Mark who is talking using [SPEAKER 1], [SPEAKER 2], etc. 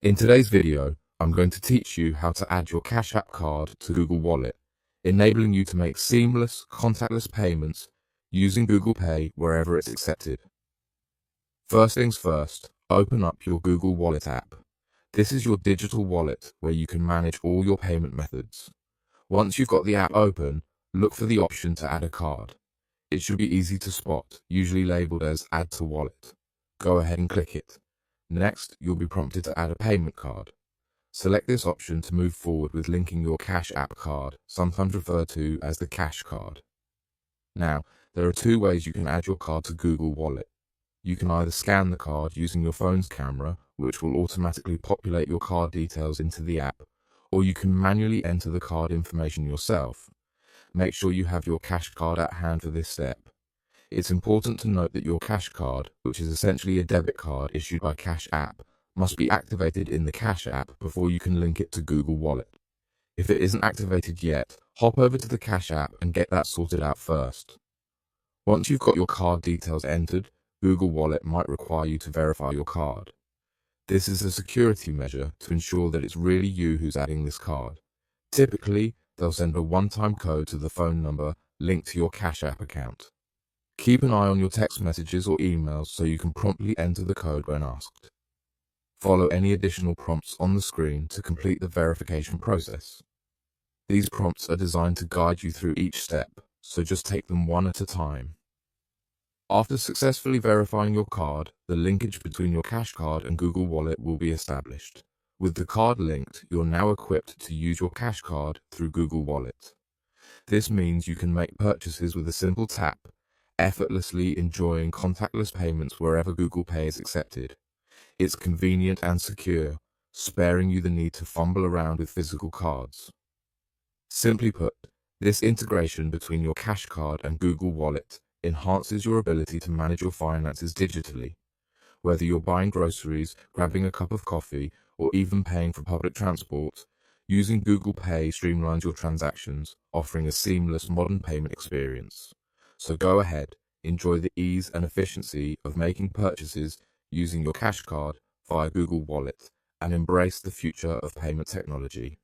[SPEAKER 1] In today's video, I'm going to teach you how to add your Cash App card to Google Wallet, enabling you to make seamless, contactless payments using Google Pay wherever it's accepted. First things first, open up your Google Wallet app. This is your digital wallet where you can manage all your payment methods. Once you've got the app open, look for the option to add a card. It should be easy to spot, usually labeled as Add to Wallet. Go ahead and click it. Next, you'll be prompted to add a payment card. Select this option to move forward with linking your Cash App card, sometimes referred to as the Cash Card. Now, there are two ways you can add your card to Google Wallet. You can either scan the card using your phone's camera, which will automatically populate your card details into the app, or you can manually enter the card information yourself. Make sure you have your Cash Card at hand for this step. It's important to note that your Cash Card, which is essentially a debit card issued by Cash App, must be activated in the Cash App before you can link it to Google Wallet. If it isn't activated yet, hop over to the Cash App and get that sorted out first. Once you've got your card details entered, Google Wallet might require you to verify your card. This is a security measure to ensure that it's really you who's adding this card. Typically, they'll send a one-time code to the phone number linked to your Cash App account. Keep an eye on your text messages or emails so you can promptly enter the code when asked. Follow any additional prompts on the screen to complete the verification process. These prompts are designed to guide you through each step, so just take them one at a time. After successfully verifying your card, the linkage between your Cash Card and Google Wallet will be established. With the card linked, you're now equipped to use your Cash Card through Google Wallet. This means you can make purchases with a simple tap, effortlessly enjoying contactless payments wherever Google Pay is accepted. It's convenient and secure, sparing you the need to fumble around with physical cards. Simply put, this integration between your Cash Card and Google Wallet enhances your ability to manage your finances digitally. Whether you're buying groceries, grabbing a cup of coffee, or even paying for public transport, using Google Pay streamlines your transactions, offering a seamless modern payment experience. So go ahead, enjoy the ease and efficiency of making purchases using your Cash Card via Google Wallet, and embrace the future of payment technology.